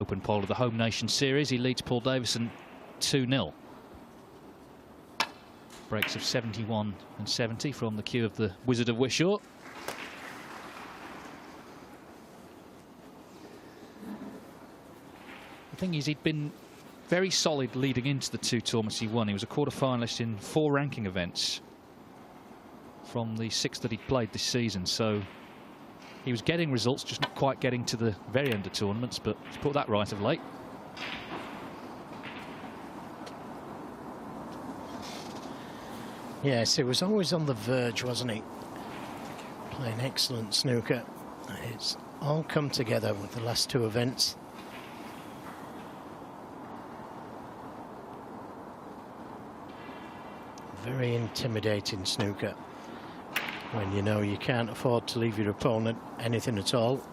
Open pole of the Home Nation Series. He leads Paul Davison 2-0. Breaks of 71 and 70 from the cue of the Wizard of Wishaw. The thing is, he'd been very solid leading into the 2 tournaments he won. He was a quarter-finalist in 4 ranking events from the 6 that he'd played this season, so he was getting results, just not quite getting to the very end of tournaments, but he's put that right of late. Yes, he was always on the verge, wasn't he? Playing excellent snooker. It's all come together with the last 2 events. Very intimidating snooker when you know you can't afford to leave your opponent anything at all.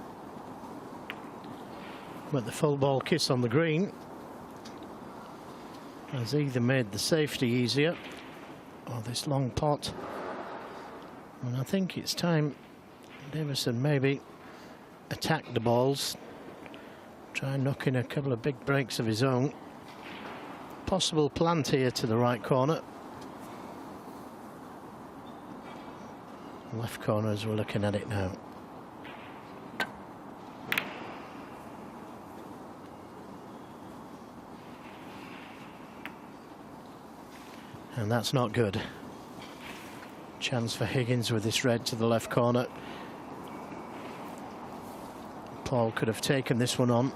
But the full ball kiss on the green has either made the safety easier or this long pot. And I think it's time Davison maybe attack the balls, try and knock in a couple of big breaks of his own. Possible plant here to the right corner. Left corner as we're looking at it now. And that's not good. Chance for Higgins with this red to the left corner. Paul could have taken this one on.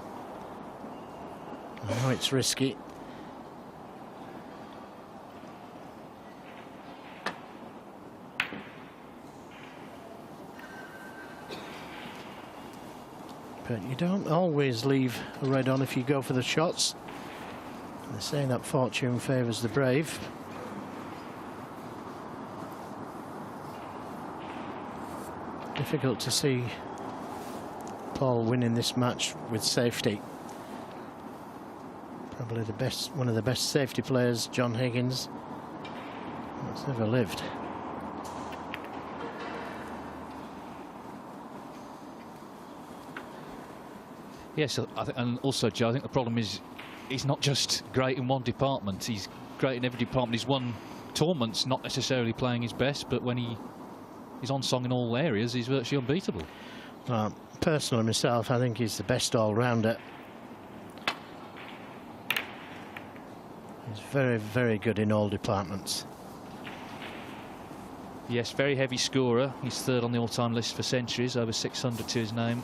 I know it's risky. But you don't always leave a red on if you go for the shots. They're saying that fortune favours the brave. Difficult to see Paul winning this match with safety. Probably one of the best safety players, John Higgins, that's ever lived. Yes, and also, Joe, I think the problem is he's not just great in one department, he's great in every department. He's won tournaments, not necessarily playing his best, but when he's on song in all areas, he's virtually unbeatable. Personally, myself, I think he's the best all-rounder. He's very, very good in all departments. Yes, very heavy scorer. He's 3rd on the all-time list for centuries, over 600 to his name.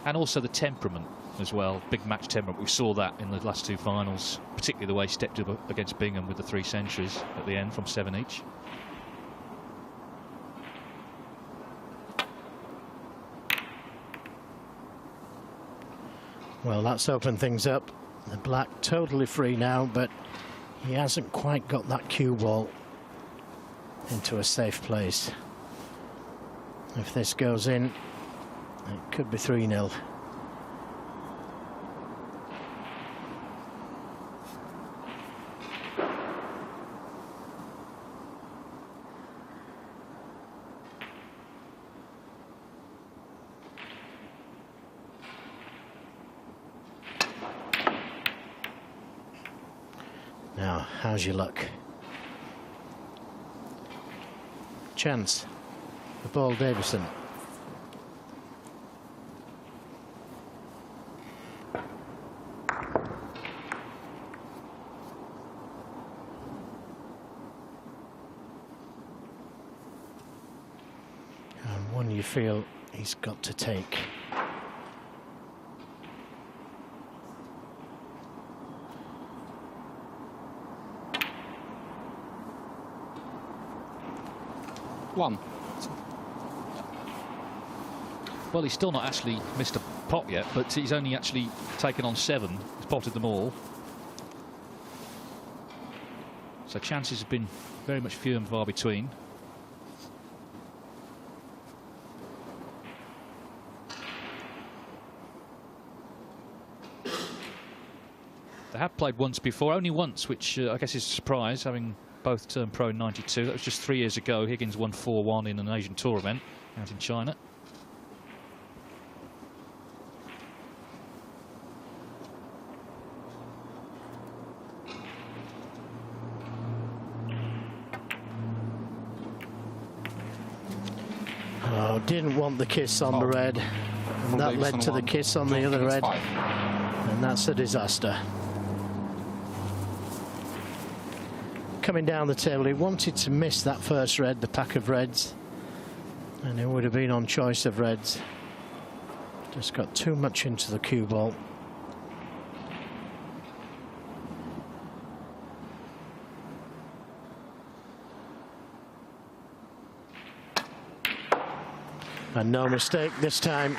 And also the temperament as well, big match temperament. We saw that in the last 2 finals, particularly the way he stepped up against Bingham with the 3 centuries at the end from 7 each. Well, that's opened things up. The black totally free now, but he hasn't quite got that cue ball into a safe place. If this goes in, it could be 3-0. Now, how's your luck? Chance for Paul Davison. And one you feel he's got to take. One. Well, he's still not actually missed a pot yet, but he's only actually taken on 7. He's potted them all. So chances have been very much few and far between. They have played once before, only once, which I guess is a surprise, having both turned pro in '92. That was just 3 years ago. Higgins won 4-1 in an Asian Tour event out in China. didn't want the kiss on the red. And that led to the kiss on the other red. And that's a disaster. Coming down the table, he wanted to miss that first red, the pack of reds. And it would have been on choice of reds. Just got too much into the cue ball. And no mistake this time.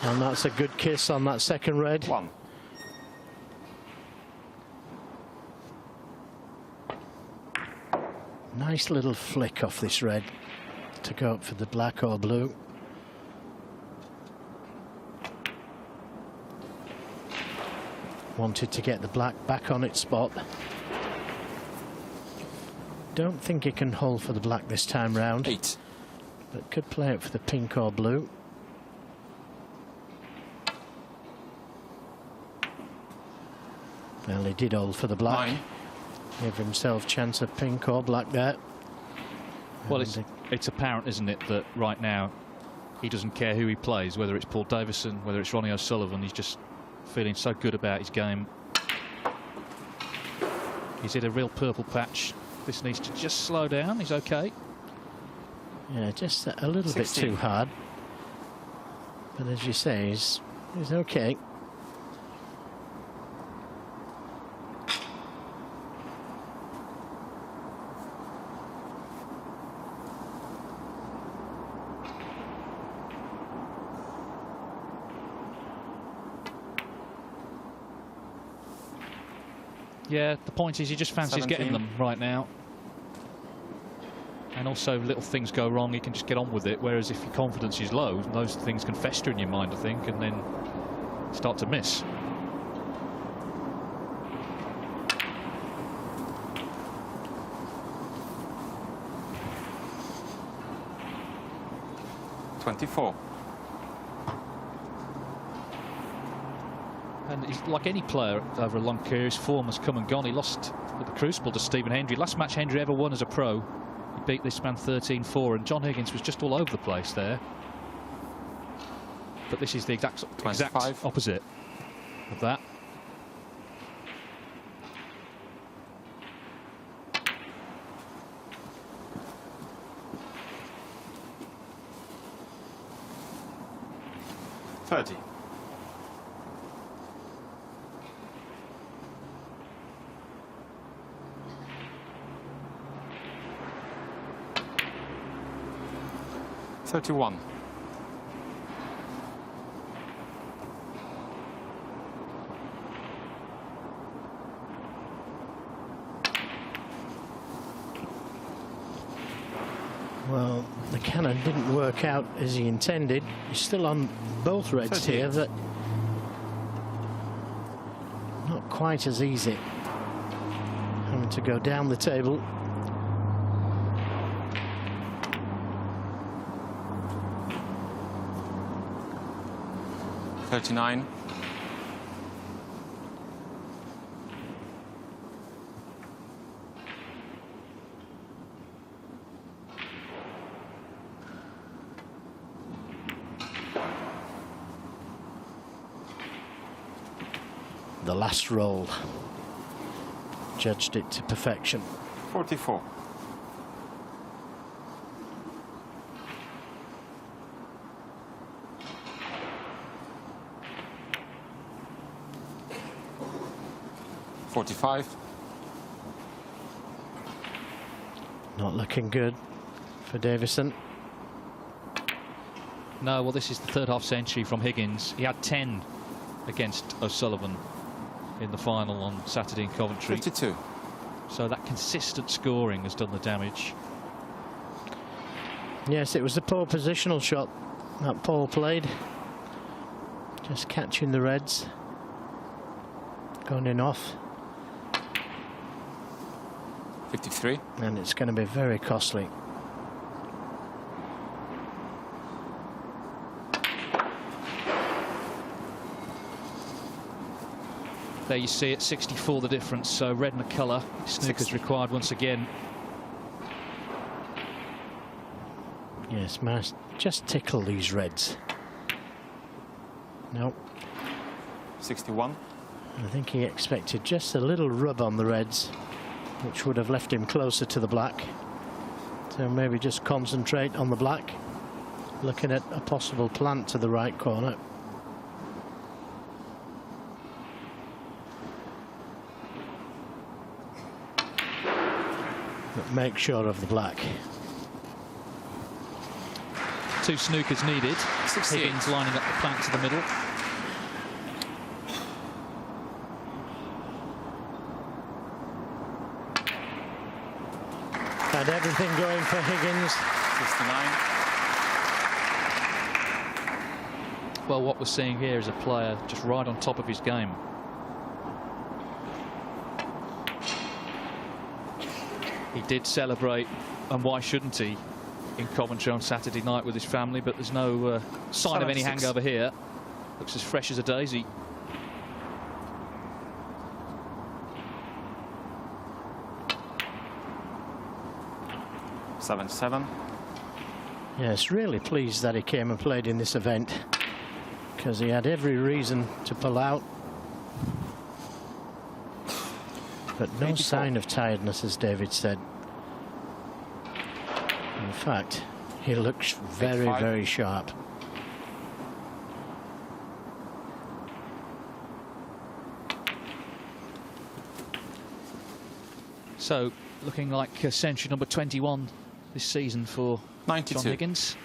And that's a good kiss on that second red. 1. Nice little flick off this red to go up for the black or blue. Wanted to get the black back on its spot. Don't think he can hold for the black this time round. 8. But could play it for the pink or blue. Well, he did hold for the black. 9. Give himself chance of pink or black there. Well, it's apparent, isn't it, that right now he doesn't care who he plays, whether it's Paul Davison, whether it's Ronnie O'Sullivan. He's just feeling so good about his game. He's hit a real purple patch. This needs to just slow down. He's okay. Yeah, just a little 16. bit too hard. But as you say, he's okay. Yeah, the point is he just fancies 17. getting them right now. And also, little things go wrong, he can just get on with it. Whereas if your confidence is low, those things can fester in your mind, I think, and then start to miss. .24. And he's, like any player over a long career, his form has come and gone. He lost at the Crucible to Stephen Hendry. Last match Hendry ever won as a pro, he beat this man 13-4, and John Higgins was just all over the place there. But this is the exact opposite of that. .30. .31. Well, the cannon didn't work out as he intended. He's still on both reds 38. here. That not quite as easy. Having to go down the table. .39. The last roll judged it to perfection. 44. .45. Not looking good for Davison. No, well, this is the third half century from Higgins. He had 10 against O'Sullivan in the final on Saturday in Coventry. 52. So that consistent scoring has done the damage. Yes, it was a poor positional shot that Paul played. Just catching the reds. Going in off. 53. And it's going to be very costly. There you see it, 64 the difference, so red and a colour. Snooker's required once again. Yes, must just tickle these reds. No. 61. I think he expected just a little rub on the reds, which would have left him closer to the black. So maybe just concentrate on the black, looking at a possible plant to the right corner. But make sure of the black. 2 snookers needed. 68. Higgins lining up the plant to the middle. Had everything going for Higgins. 69. Well, what we're seeing here is a player just right on top of his game. He did celebrate, and why shouldn't he, in commentary on Saturday night with his family, but there's no sign of any 76. hangover here. Looks as fresh as a daisy. $77. Yes, really pleased that he came and played in this event, because he had every reason to pull out. But no 84. sign of tiredness, as David said. In fact, he looks very, 85. very sharp. So, looking like century number 21 this season for 92. John Higgins.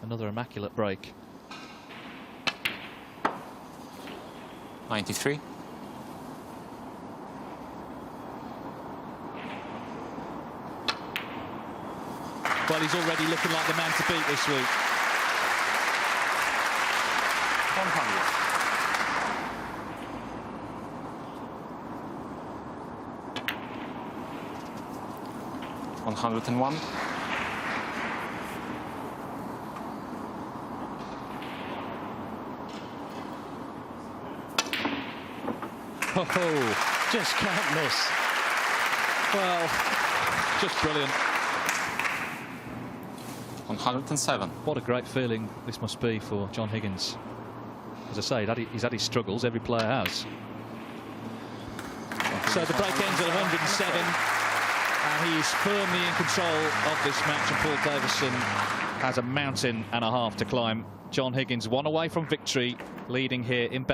Another immaculate break. 93. Well, he's already looking like the man to beat this week. 100. 101. Oh, Just can't miss. well, just brilliant. 107. What a great feeling this must be for John Higgins. As I say, he's had his struggles, every player has. So the break ends at 107, and he is firmly in control of this match, and Paul Davison has a mountain and a half to climb. John Higgins 1 away from victory, leading here in Belgium.